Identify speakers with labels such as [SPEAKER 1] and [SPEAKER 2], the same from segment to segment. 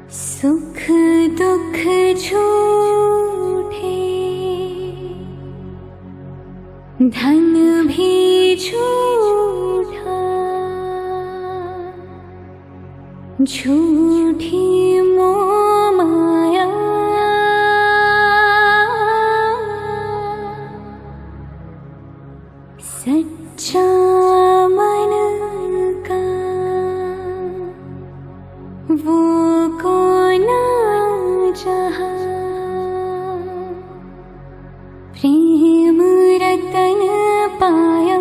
[SPEAKER 1] सुख दुख झूठे, धन भी झूठा, झूठी मोह माया, सच्चा मन का वो कौन जहाँ, प्रेम रतन पाया,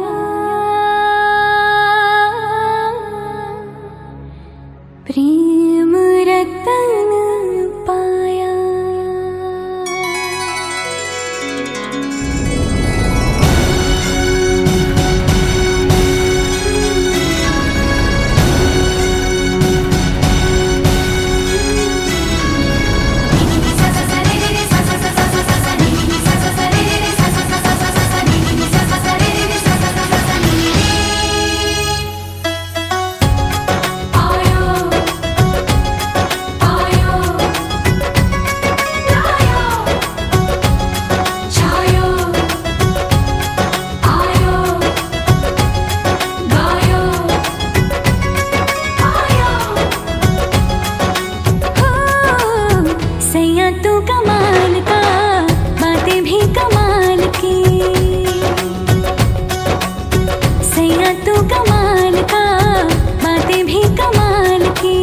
[SPEAKER 1] प्रेम रतन पाया। तू कमाल का, बातें भी कमाल की, सैया तू कमाल का, बातें भी कमाल की,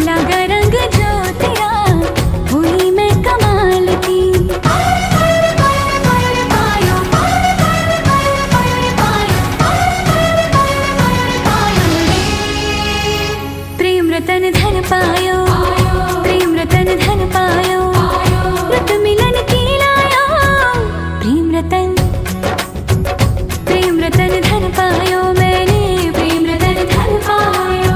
[SPEAKER 1] लगा रंग जो तेरा हुई मैं कमाल की। प्रेम रतन धन पायो, प्रेम रतन धन पायो, रुत मिलन की लाया, प्रेम रतन धन पायो, मैंने प्रेम रतन धन पायो।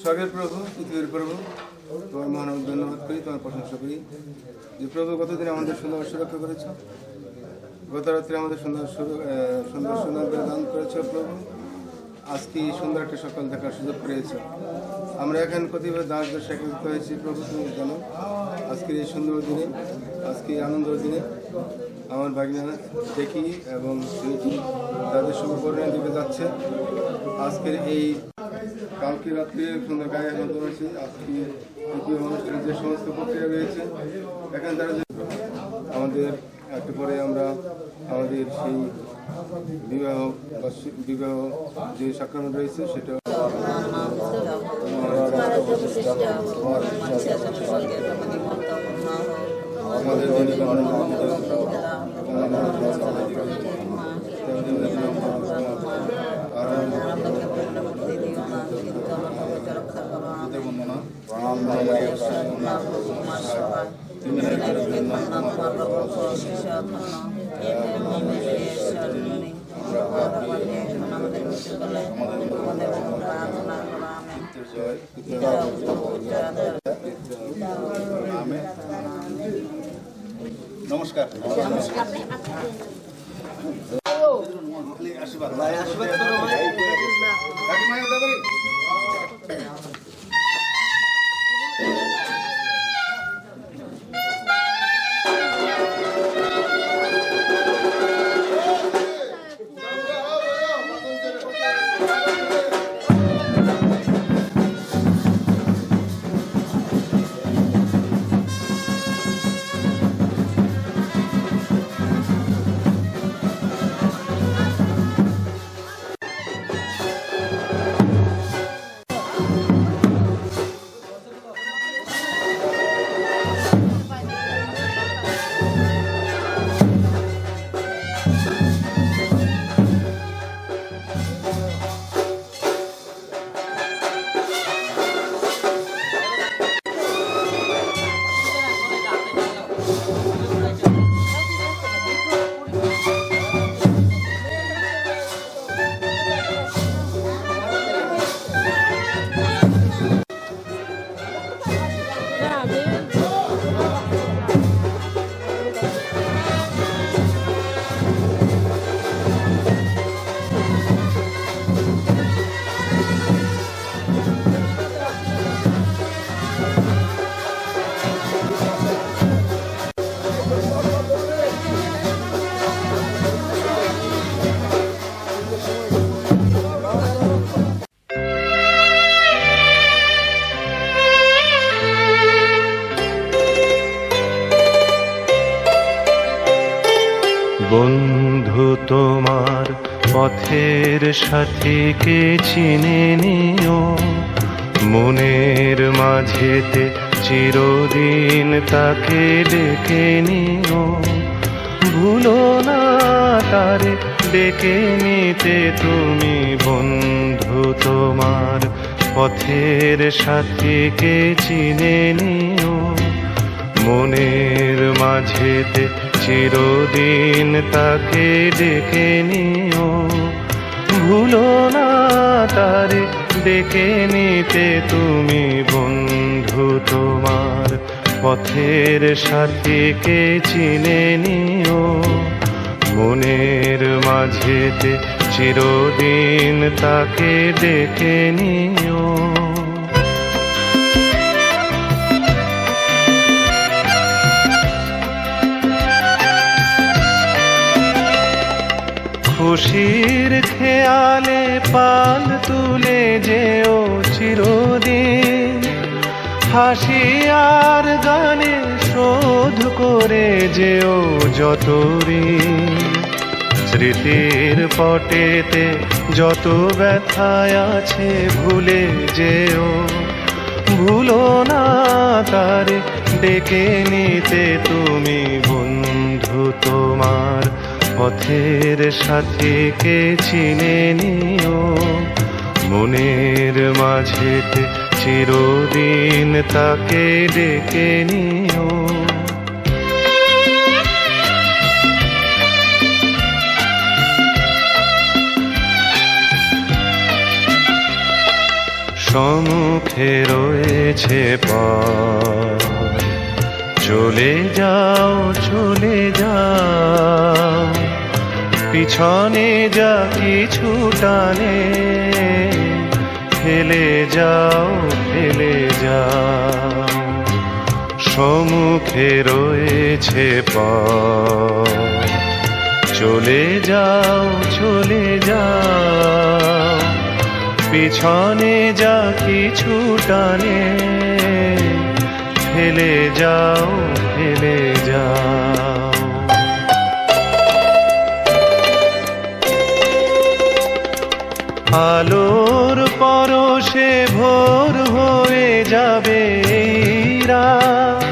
[SPEAKER 2] স্বর্গের প্রভু, পৃথিবীর প্রভু, তোমার মহান ধন্যবাদ করি, তোমার প্রশংসা করি যে প্রভু গতদিন আমাদের সুন্দর সুরক্ষা করেছ, গত রাত্রে আমাদের সুন্দর সুন্দর দান করেছ প্রভু। আজকে সুন্দর একটা সকাল দেখার সুযোগ পেয়েছ। আমরা এখন কতিপয় দাস দশ একত্রিত হয়েছি প্রভু, তুমি জানো। আজকের এই সুন্দর দিনে, আজকে এই আনন্দের দিনে আমার ভাগিনা দেখি এবং সুইটি তাদের শুভকরণের দিকে যাচ্ছে। আজকের এই কালকে রাত্রে সুন্দর গায়ে আনন্দ হয়েছে। আজকে তৃতীয় অনুষ্ঠানের যে সমস্ত প্রক্রিয়া রয়েছে এখন তারা আমাদের একটু পরে আমরা আমাদের সেই বিবাহ বা বিবাহ যে সাক্রামেন্ট রয়েছে সেটা আমাদের নমস্কার।
[SPEAKER 3] বন্ধু তোমার পথের সাথীকে চিনে নিও, মনের মাঝেতে চিরদিন তাকে ডেকে নিও। ভুলো না তারে ডেকে নিতে তুমি, বন্ধু তোমার পথের সাথীকে চিনে নিও, মনের মাঝেতে চিরদিন তাকে ডেকে নিও। ভুলো না তারে ডেকে নিতে তুমি, বন্ধু তোমার পথের সাথীকে চিনে নিও, মনের মাঝেতে চিরদিন তাকে ডেকে নিও। খুশির খেয়ালে পাল তুলে যেও চিরদিন, হাসি আর গানে শোধ করে যেও যত ঋণ। স্মৃতির পটেতে যত ব্যথায় আছে ভুলে যেও, ভুলো না তারে ডেকে নিতে তুমি, বন্ধু তোমার পথের সাথীকে চিনে নিও, মনের মাঝেতে চিরদিন তাকে ডেকে নিও। সম্মুখে রয়েছে পথ, চলে যাও চলে যাও, পিছনে যা কিছু টানে ফেলে যাও ফেলে যাও। সম্মুখে রয়েছে পথ, চলে যাও চলে যাও, পিছনে যা কিছু টানে ফেলে যাও ফেলে যাও। আলোর পরশে ভোর হয়ে যাবে এই রাত,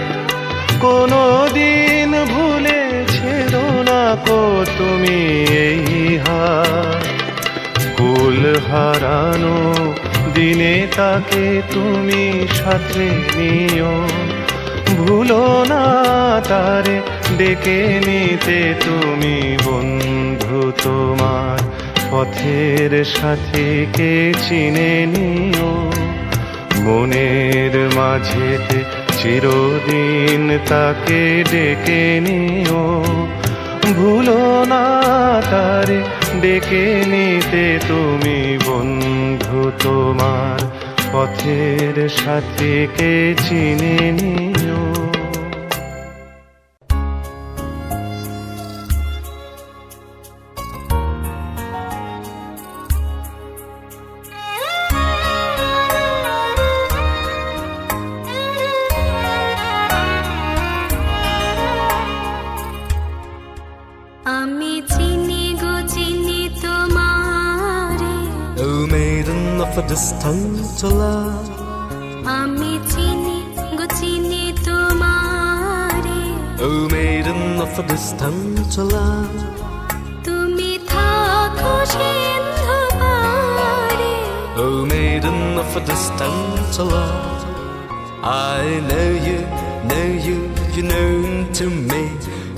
[SPEAKER 3] কোনো দিন ভুলেছিল না কো তুমি এই হাত। কুল হারানো দিনে তাকে তুমি সাথে নিও, ভুলো না তারে ডেকে নিতে তুমি বন্ধু তোমার পথের সাথীকে চিনে নিও। মনের মাঝেতে চিরদিন তাকে ডেকে নিও, ভুলো না তারে ডেকে নিতে তুমি বন্ধু তোমার পথের সাথীকে চিনে নিও।
[SPEAKER 1] আমি চিনি গো চিনি তোমারে,
[SPEAKER 4] Oh maiden of a distant love,
[SPEAKER 1] আমি চিনি গো চিনি তোমারে,
[SPEAKER 4] Oh maiden of a distant love,
[SPEAKER 1] তুমি থাকো সিন্ধু পারে।
[SPEAKER 4] Oh maiden of a distant love. I know you, you're known to me,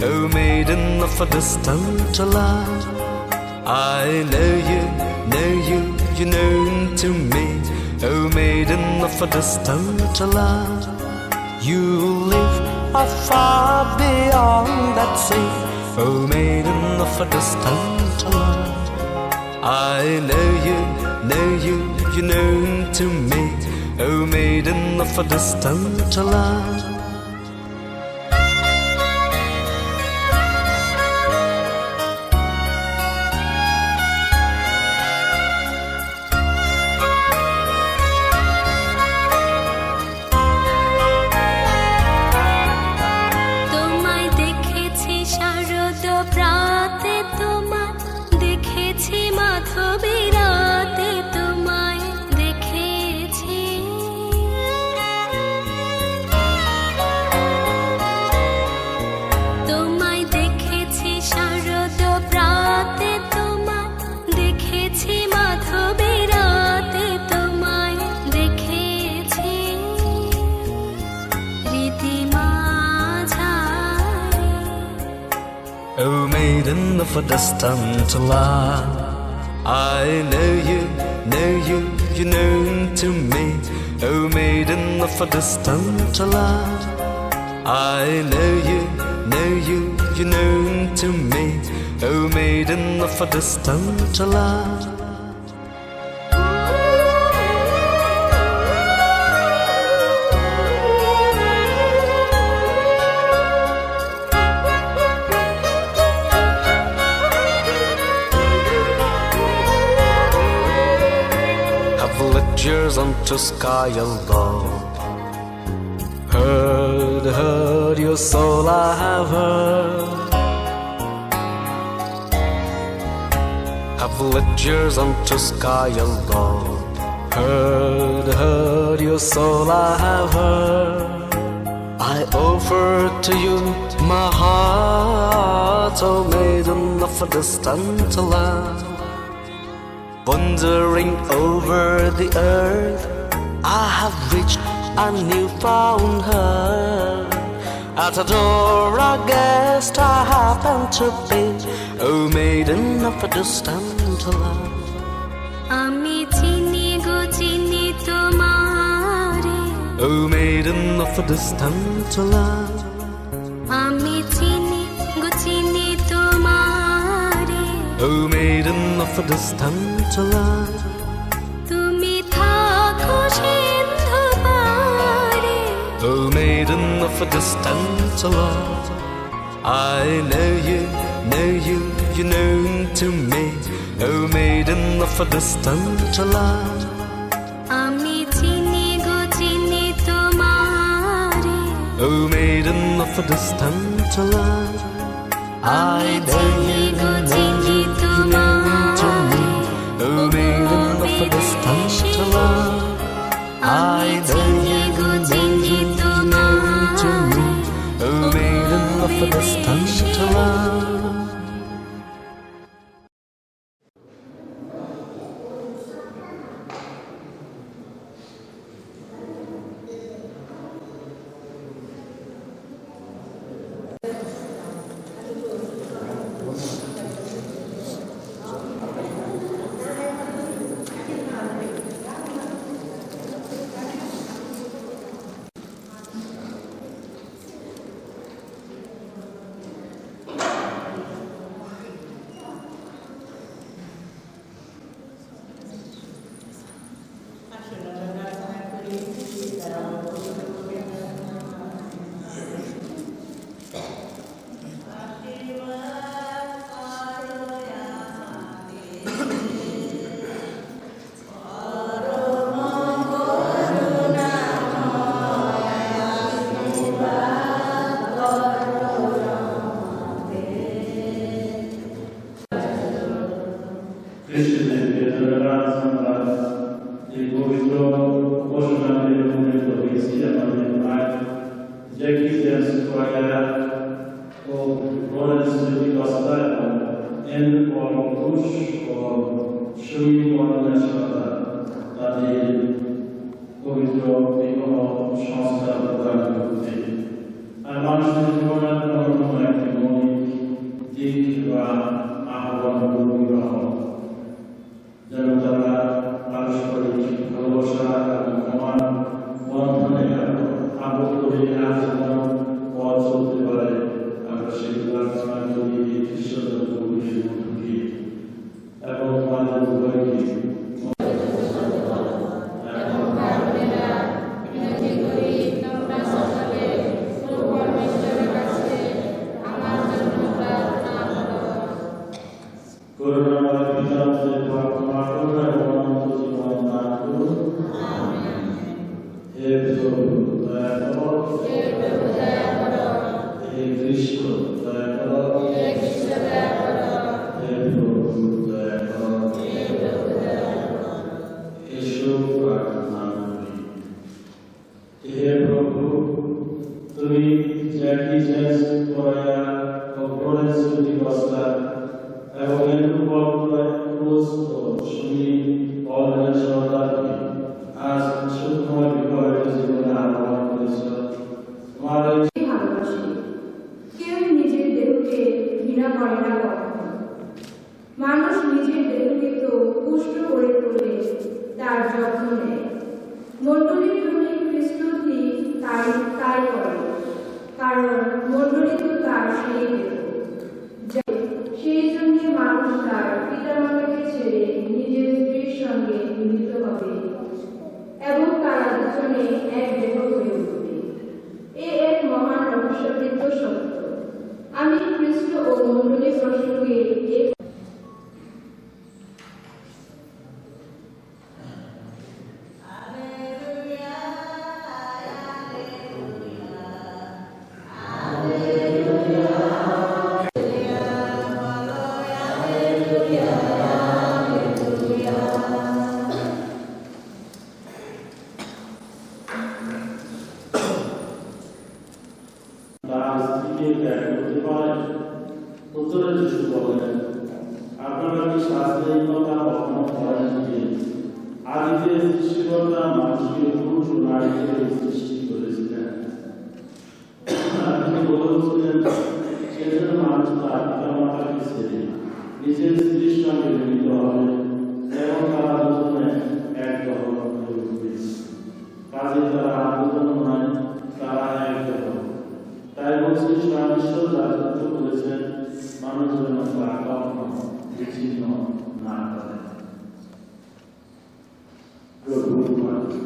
[SPEAKER 4] Oh maiden of a distant love. I know you, you're known to me, Oh maiden of a distant love. You live afar beyond that sea, Oh maiden of a distant love. I know you, you're known to me, Oh maiden of a distant love.
[SPEAKER 1] তোমায় দেখেছি শারদ প্রাতে, তোমায় দেখেছি মাধবী রাতে, তোমায় দেখেছি। তোমায় দেখেছি শারদ প্রাতে, তোমায় দেখেছি মাধবী রাতে, তোমায় দেখেছি রীতিমা ঝারে।
[SPEAKER 4] Oh maiden of a distant love, I know you, you're known to me, Oh maiden of a distant love. I know you, you're known to me, Oh maiden of a distant love. Have lit yours unto sky alone, heard your soul I have heard. Have lit yours unto sky alone, heard your soul I have heard. I offer to you my heart, O maiden of a distant land. Wandering over the earth, I have reached a newfound her. At a door I guessed I happened to be, O maiden of a distant land.
[SPEAKER 1] আমি চিনি গো চিনি তোমারে,
[SPEAKER 4] oh maiden of a distant land.
[SPEAKER 1] আমি চিনি গো চিনি তোমারে,
[SPEAKER 4] Oh maiden of a distant land.
[SPEAKER 1] তুমি থাকো সিন্ধু পারে,
[SPEAKER 4] Oh maiden of a distant land. I know you, you known to me. Oh maiden of a distant land.
[SPEAKER 1] আমি চিনি গো চিনি তোমারে,
[SPEAKER 4] Oh maiden of a distant land. I know you,
[SPEAKER 1] গো চিনি তোমারে,
[SPEAKER 4] oh maiden of a distant land. I know you,
[SPEAKER 1] গো চিনি তোমারে,
[SPEAKER 4] oh maiden of a distant land.
[SPEAKER 5] মানুষ নিজের দেহকে তো পুষ্ট করে তোলে, তার যত্ন নেয়। মণ্ডলীর জন্য খ্রিস্ট তাই করে, কারণ মণ্ডলী তো তার সেই দেহ। সেই জন্য মানুষ তার পিতামাতাকে ছেড়ে নিজের স্ত্রীর সঙ্গে মিলিত হবে এবং তারা দুজনে এক দেহ হয়ে উঠবে। এ এক মহান রহস্যবৃত্ত সত্য। আমি খ্রিস্ট ও মণ্ডলী প্রসঙ্গে
[SPEAKER 6] নিজের স্ত্রীর সঙ্গে মিলিত হবে এবং তারা দুজনে এক দল হয়ে উঠবে। কাজে তারা স্বয়ং ঈশ্বর রাজত্ব করেছেন, মানুষ যেন তা কখনো বিচ্ছিন্ন না করে। প্রভু তোমাকে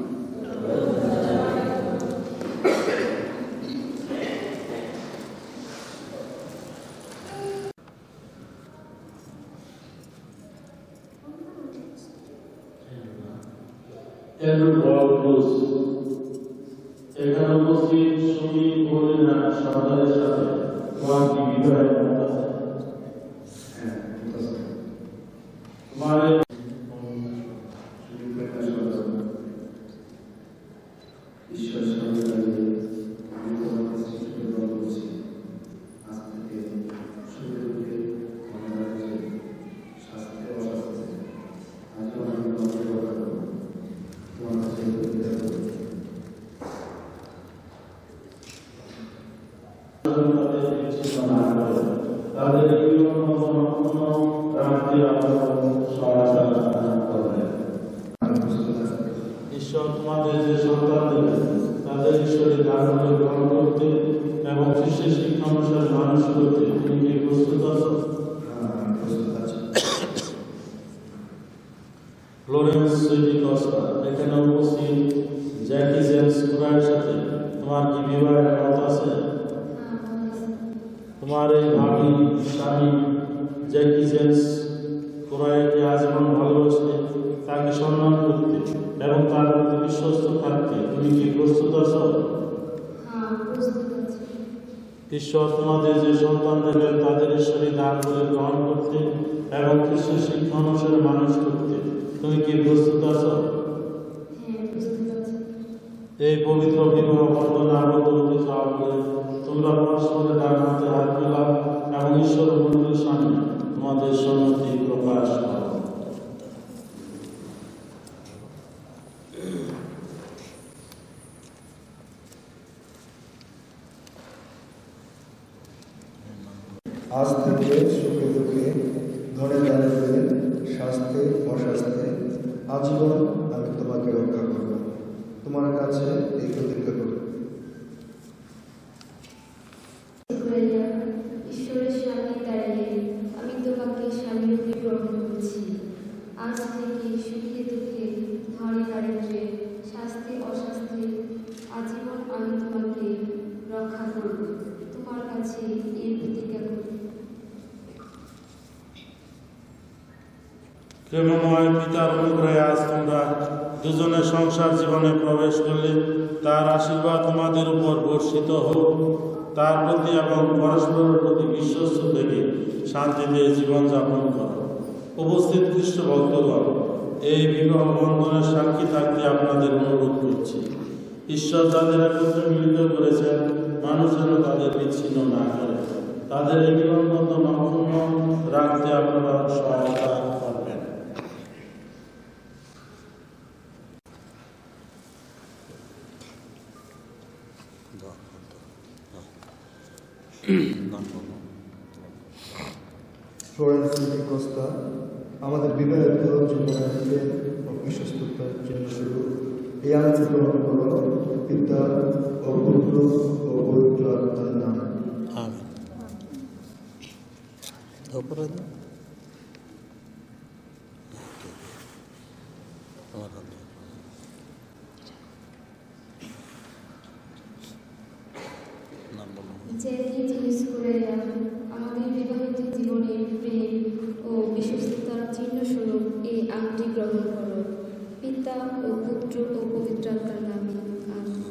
[SPEAKER 6] Every world knows. এখানে উপস্থিত সুমী মহিলা সন্তানের সাথে তোমার কি বিবাহের মত আছে? তোমার ঈশ্বর সামনে দাঁড়িয়ে আমি তোমাকে সৃষ্টি গ্রহণ করছি। আজ থেকে সুখে দুঃখে মনে রাখছে, শাস্তি অশাস্তি আজও আমি তোমাকে রক্ষা করব। তোমার কাছে বিদায় করব। তাদের বিচ্ছিন্ন না করে তাদের জীবন সম্পূর্ণ রাখতে আপনার সহায়তা প্রদান করবেন। ঈশ্বর তোমাদের যে সন্তান দেবেন তাদের ঈশ্বরের দানগুলো গ্রহণ করতে এবং শিষ্যের শিক্ষা অনুসারে মানুষ করতে তুমি কি প্রস্তুত আছো? প্রস্তুত আছি। ফ্লোরেন্স সুইটি কস্তা, এখানে উপস্থিত জ্যাকি জেমস কুরাইয়ের সাথে তোমার কি বিবাহের মত আছে? তোমার এই ভাবি স্বামী জ্যাকি জেমস কুরাইকে আজীবন ভালোবাসতে, তাকে সম্মান করতে এবং তার প্রতি বিশ্বস্ত থাকতে তুমি কি প্রস্তুত আছো? ঈশ্বর তোমাদের যে সন্তান দেবেন তাদের ঈশ্বরী দানগুলি গ্রহণ করতে এবং খ্রিস্টের শিক্ষা অনুসারে মানুষ করতে তুমি কি প্রস্তুত আছো? এই পবিত্র বিবাহ বন্ধনে আবদ্ধ হতে চাও বলে তোমরা পরস্পরের ডান হাতে হাত মেলাও এবং ঈশ্বর মন্দিরের সামনে তোমাদের সম্মতি প্রকাশ করো।
[SPEAKER 7] আজ থেকে সুখে দুঃখে ধরে দাঁড়িয়ে স্বাস্থ্যে অস্বাস্থ্যে আজীবন আমি তোমাকে রক্ষা করব। তোমার কাছে এই প্রতিজ্ঞা করব।
[SPEAKER 8] ঈশ্বরের সামনে দাঁড়িয়ে আমি তোমাকে স্বামীরূপে গ্রহণ করছি। আজ থেকে সুখে দুঃখে ধরে দারিদ্র্যে শাস্তি অশাস্তি আজীবন আমি তোমাকে রক্ষা করব। তোমার কাছে এই প্রতিজ্ঞা করি।
[SPEAKER 6] প্রেমময় পিতার অনুগ্রহে আজ তোমরা দুজনে সংসার জীবনে প্রবেশ করলে তার আশীর্বাদ তোমাদের উপর বর্ষিত হোক। তার প্রতি এবং পরস্পরের প্রতি বিশ্বস্ত থেকে শান্তিতে জীবনযাপন করো। উপস্থিত খ্রিস্ট ভক্তগণ, এই বিবাহ বন্ধনের সাক্ষী থাকতে আপনাদের অনুরোধ করছি। ঈশ্বর যাদের একত্রে মিলিত করেছেন, মানুষ যেন তাদের বিচ্ছিন্ন না করে। তাদের এই বিবাহবন্ধন অক্ষুণ্ণ রাখতে আপনারা সহায়তা করবেন।
[SPEAKER 7] ফ্লোরেন্স সুইটি কস্তা, আমাদের বিবাহের প্রথম জীবনের ও বিশ্বস্ততার চিহ্ন স্বরূপ এই আংটি গ্রহণ করো, পিতা ও পুত্র ও পবিত্র আত্মার নামে।
[SPEAKER 6] আমেন।
[SPEAKER 8] জ্যাকি জেমস কুরাইয়া, আমাদের বিবাহিত জীবনের প্রেম ও বিশ্বস্ততার চিহ্ন স্বরূপ এই আংটি গ্রহণ করো। পিতা ও পুত্র ও পবিত্র আত্মার নামে। আমেন।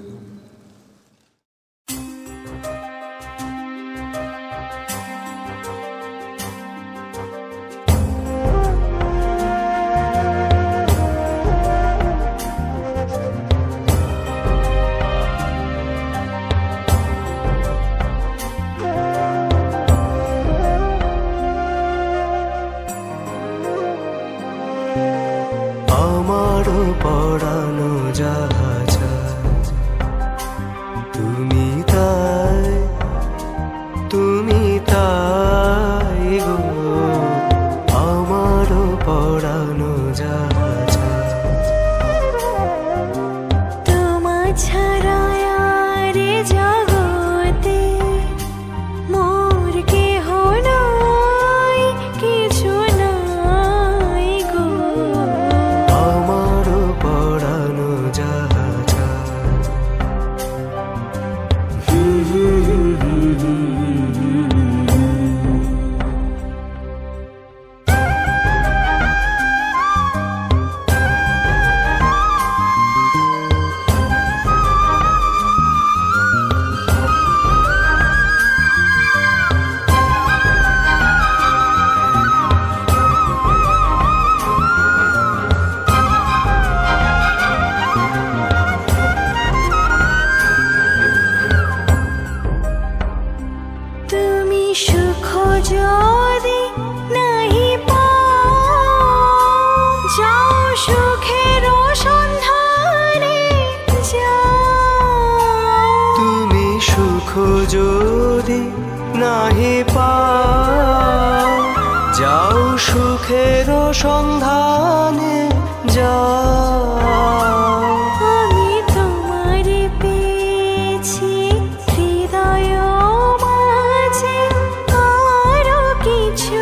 [SPEAKER 4] আমারও পড়ানো জাহাজ সুখ যদি নাহি পাও, যাও সুখের সন্ধানে যাও।
[SPEAKER 1] আমি তোমার পেয়েছি হৃদয় মাঝে, আরো কিছু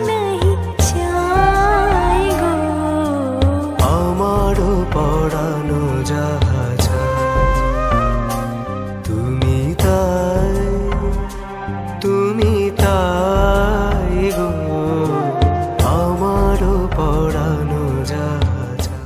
[SPEAKER 1] নাহি চাই গো।
[SPEAKER 4] আমারও পড়ানো যাহা চাই, তুমি তাই গো। আমারও পড়ানো যাহা চাই।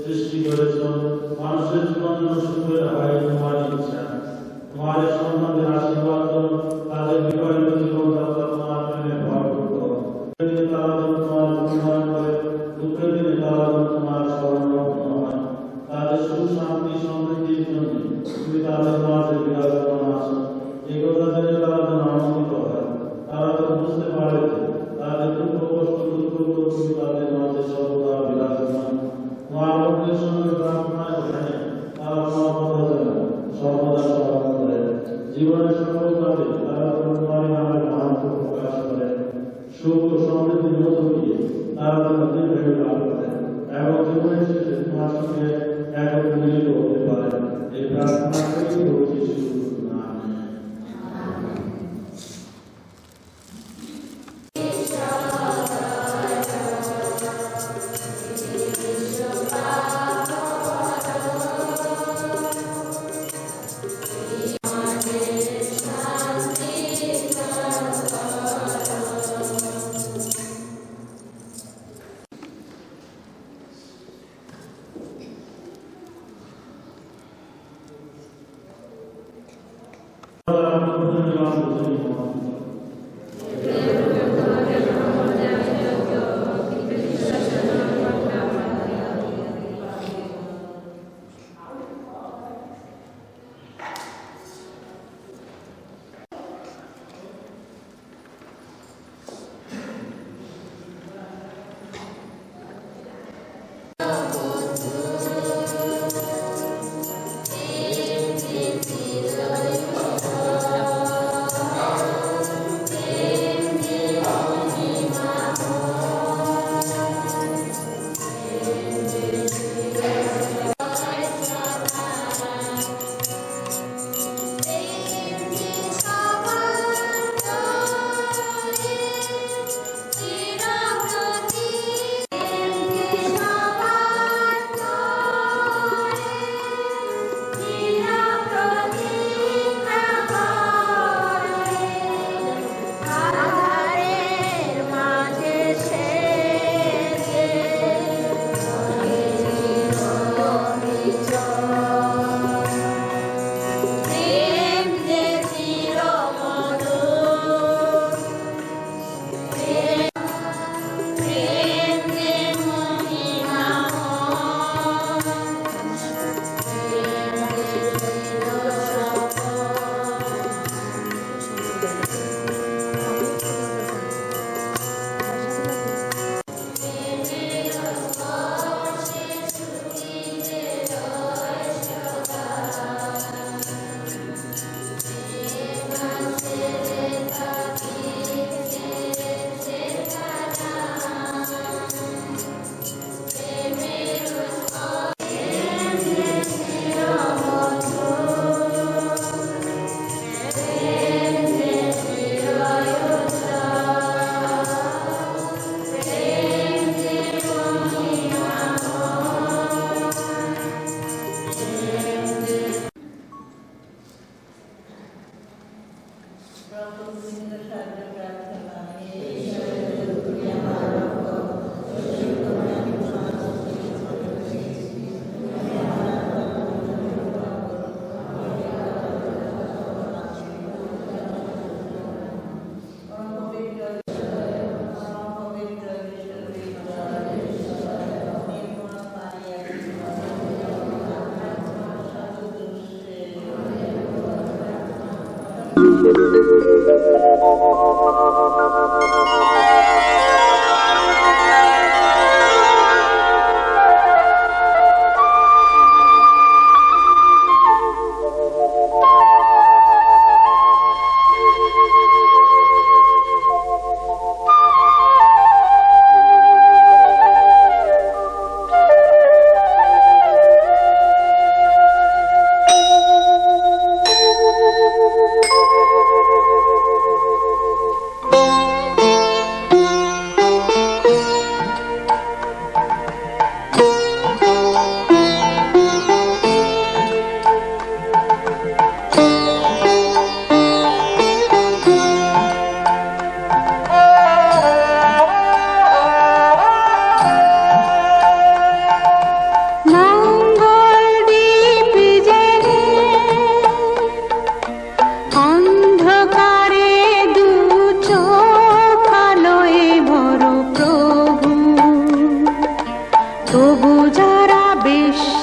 [SPEAKER 6] সৃষ্টি করেছ মানুষের জীবন সুখের হয় তোমার ইচ্ছা। তোমার সম্বন্ধে আশীর্বাদ তাদের বিবাহিত জীবনযাত্রা তোমার প্রেমে ভরপুর করো। তারা তোমার গুণগান করে, দুঃখের দিনে তারা তোমার স্মরণরত্ন হয়। তাদের সুখ শান্তি সমৃদ্ধির জন্য তুমি তাদের মাঝে বিরাজমান আছো। এই কথা জেনে তারা যেন আনন্দিত হয়। তারা যেন বুঝতে পারে যে তাদের দুঃখ কষ্ট দুঃখ তুমি তাদের মাঝে সর্বদা বিরাজমান। তোমার ভক্তের সঙ্গে প্রার্থনায় ওখানে তারা তোমার কথা যেন সর্বদা স্মরণ করে। জীবনের সকল কাজে তারা তোমার নামের মাহাত্ম্য প্রকাশ করে। সুখ ও সমৃদ্ধির মধ্য দিয়ে তারা যেন দীর্ঘায়ু লাভ করে এবং জীবনের শেষে তোমার সঙ্গে একক মিলিত হতে পারে। এই প্রার্থনা করেই বলছি শুরু।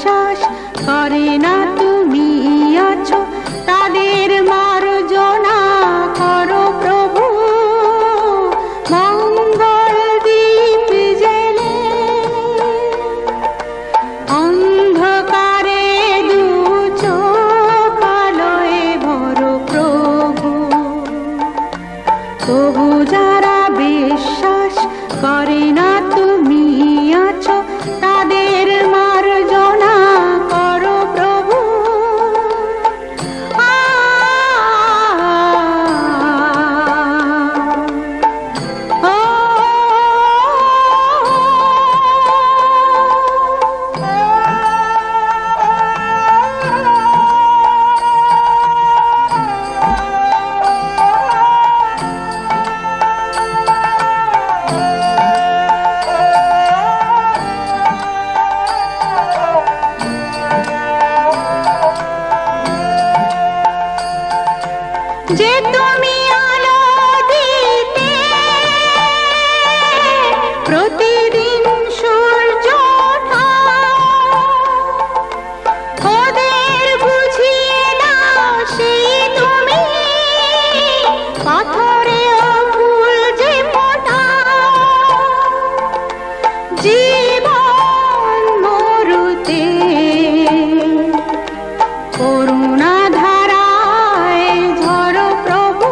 [SPEAKER 1] বিশ্বাস করে না তুমি আছো তাদের মার্জনা করো প্রভু মঙ্গল দীপ জেলে অন্ধকারে দু চোখ আলোয় ভরো প্রভু তবু যারা বিশ্বাস করে না তুমি আছো তাদের মার্জনা করো প্রভু যে তুমি আলো দিতে প্রতিদিন সূর্য ওদের বুঝিয়ে দাও সেই তুমি পাথরে ফুল যে ফোটাও জীবন মরুতে করুণা ধারায় ঝরো প্রভু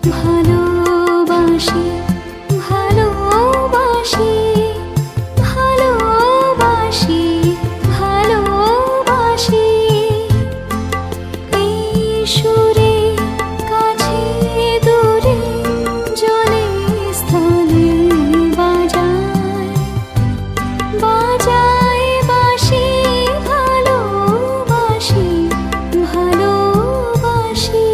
[SPEAKER 1] ভালোবাসি ভালোবাসি ভালোবাসি ভালোবাসি এই সুরে কাছে দূরে জলে স্থলে বাজায় বাজায় বাঁশি ভালোবাসি ভালোবাসি।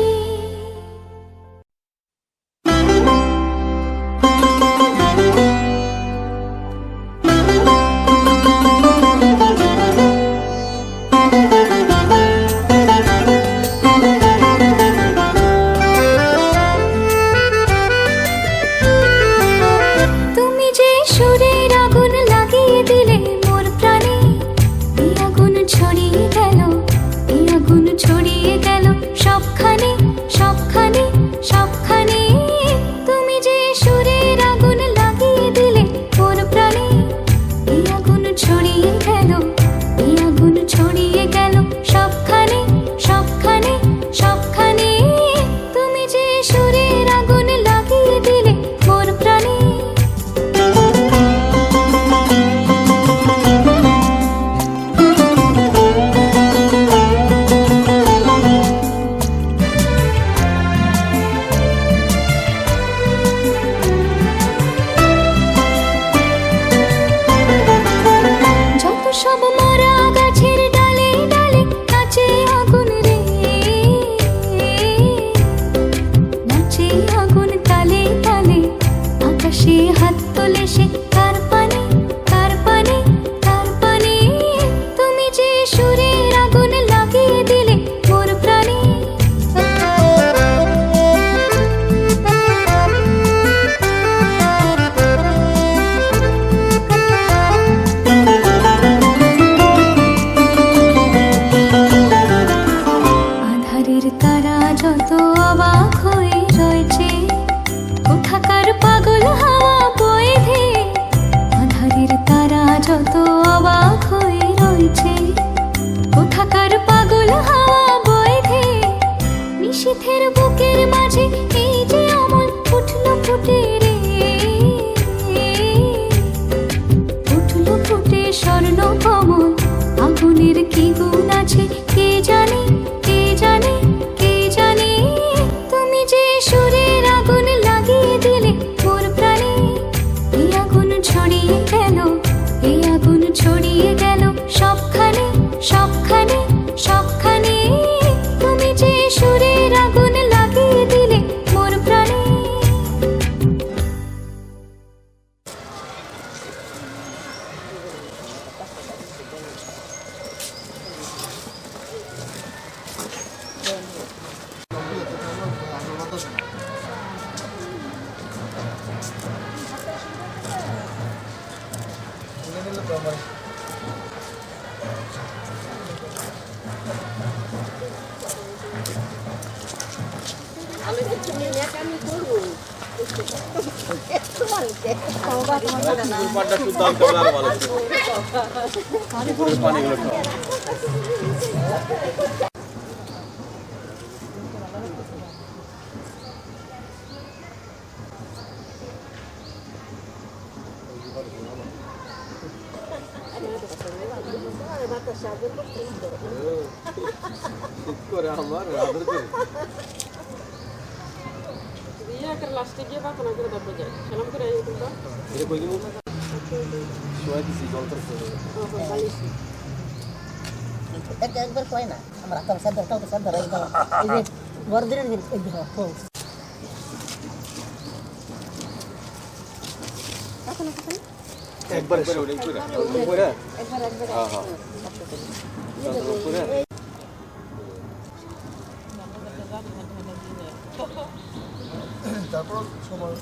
[SPEAKER 1] তুমি যে সুরের আগুন লাগিয়ে দিলে মোর প্রাণে, এই আগুন ছড়িয়ে গেল, এই আগুন ছড়িয়ে গেল সবখানে সবখানে সবখানে। তুমি যে সুরের আগুন লাগিয়ে দিলে মোর প্রাণে, এই আগুন ছড়িয়ে গেল, এই আগুন ছড়িয়ে গেল সবখানে সবখানে সবখানে। তুমি যে সুরের আগুন লাগিয়ে দিলে মোর প্রাণে। যত সব মরা গাছের ডালে ডালে নাচে আগুন রে, নাচে আগুন তালে তালে। আকাশে হাত তোলে সে কার পানে কার পানে কার পানে। তুমি যে সুরের আগুন লাগিয়ে দিলে মোর প্রাণে। আধারের তারা যত অবাক হয়ে রয়েছে, কোথাকার পাগল হাওয়া বয়ে ধে। আধারের তারা যত অবাক হয়ে রয়েছে, কোথাকার পাগল হাওয়া বয়ে ধে। নিশীথের বুকের মাঝে এই যে অমল উঠলো ফুটে রে, উঠলো ফুটে স্বর্ণ কমল। আগুনের কি গুণ আছে কে জানে কে জানে কে জানে। তুমি যে সুরের আগুন লাগিয়ে দিলে মোর প্রাণে, এই আগুন ছড়িয়ে গেল, এই আগুন ছড়িয়ে গেল সবখানে সবখানে সবখানে। তুমি যে সুরের আগুন লাগিয়ে দিলে মোর প্রাণে।
[SPEAKER 9] একবার কয় না আমরা তো সাদরটাও তো সাদর এই যে বড়দিনের এই যে
[SPEAKER 2] একবার
[SPEAKER 7] তারপর সময়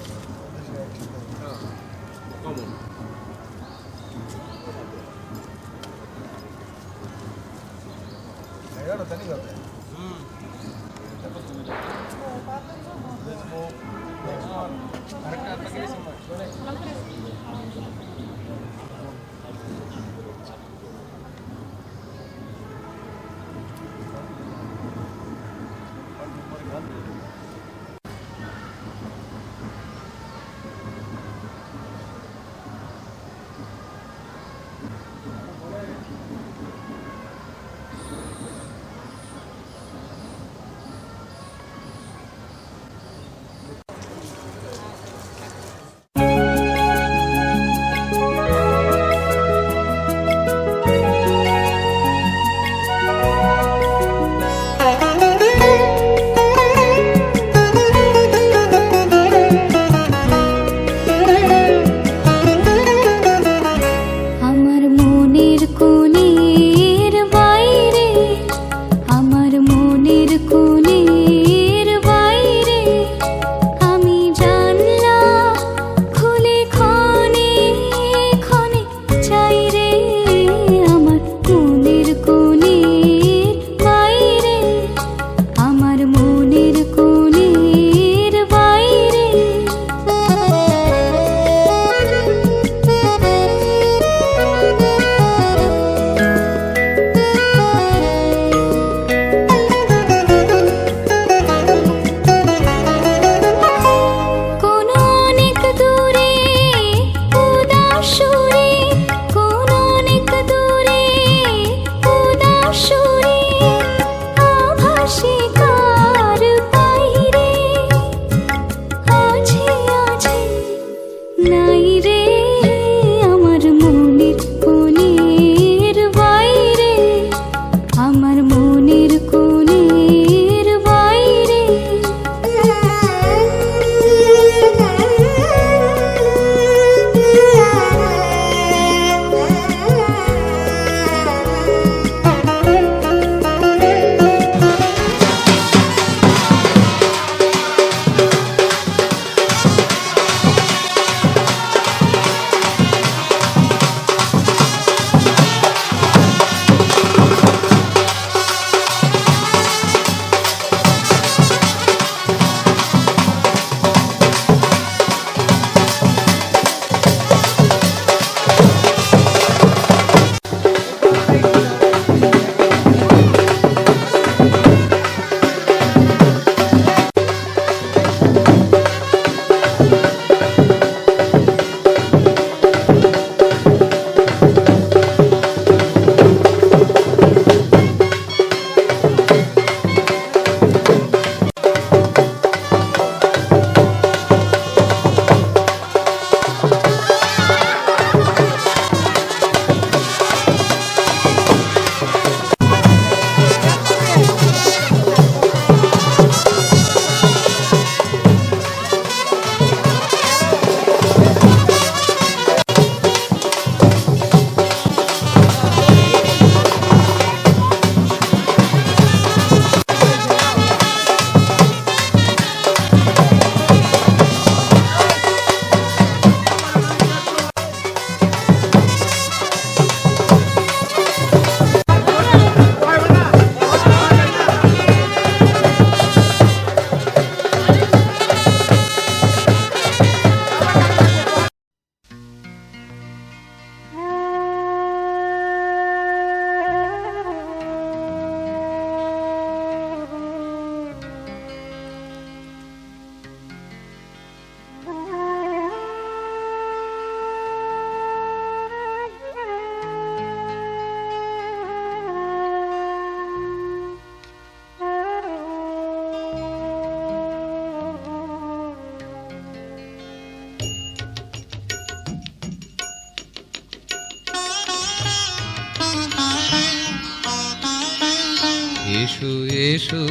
[SPEAKER 10] এসো এসো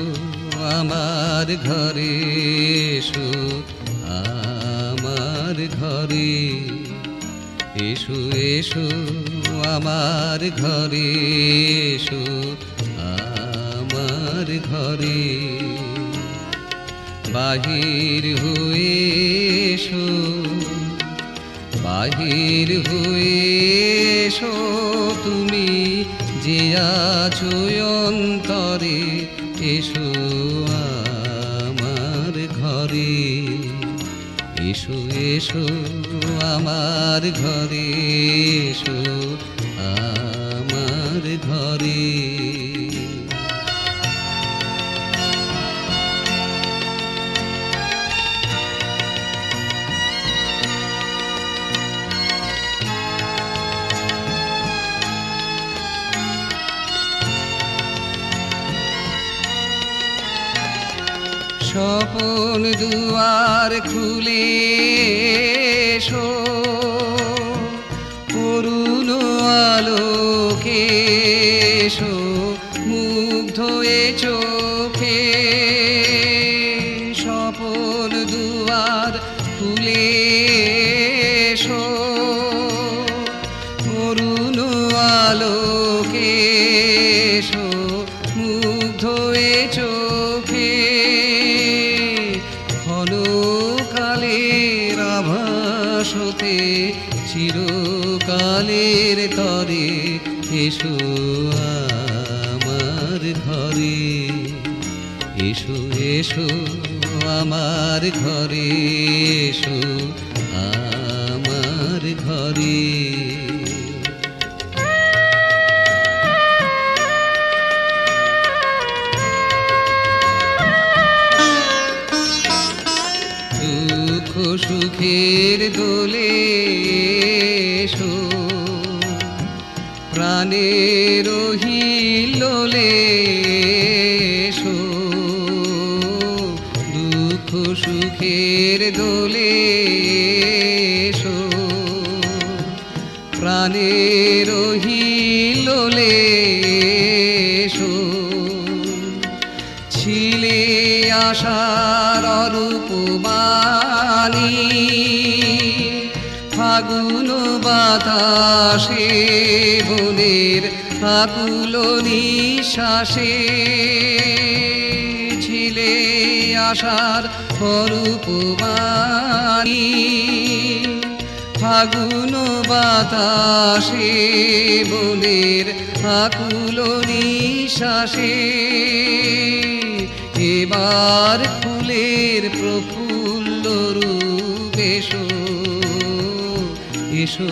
[SPEAKER 10] আমার ঘরে এসো আমার ঘরে এসো এসো আমার ঘরে এসো আমার ঘরে বাহির হয়ে এসো বাহির হয়ে এসো তুমি যে আছো অন্তরে এসো আমার ঘরে এসো এসো আমার ঘরে এসো আমার ঘরে স্বপন দুয়ার খুলে এসো অরুণ আলোকে এসো মুগ্ধ এ চোখে স্বপন দুয়ার খুলে এসো অরুণ আলোকে এসো মুগ্ধ এ চোখে ক্ষণকালের আভাস হতে চিরকালের তরে এসো আমার ঘরে এসো এসো আমার ঘরে এসো আমার ঘরে দুঃখ সুখের দোলে এসো প্রাণের হিলোলে এসো দুঃখ সুখের দোলে এসো প্রাণের হিলোলে এসো ছিলে আশার অরূপ বাণী ফাগুন বাতাসে বনের আকুল নিঃশ্বাসে ছিলে আশার অরূপ বাণী ফাগুন বাতাসে বনের আকুল নিঃশ্বাসে এবার ফুলের প্রফুল্ল রূপ এসো এসো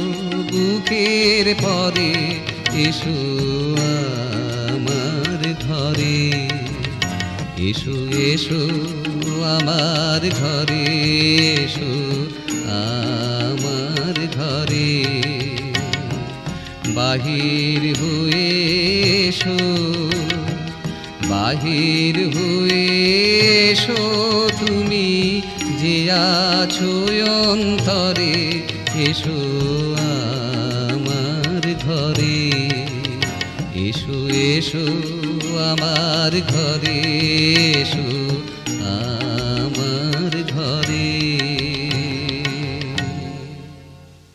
[SPEAKER 10] বুকের পরে এসো আমার ঘরে এসো এসো আমার ঘরে এসো আমার ঘরে বাহির হয়ে এসো বাহির হয়ে এসো তুমি যে আছো অন্তরে এসো আমার ঘরে এসো এসো আমার ঘরে এসো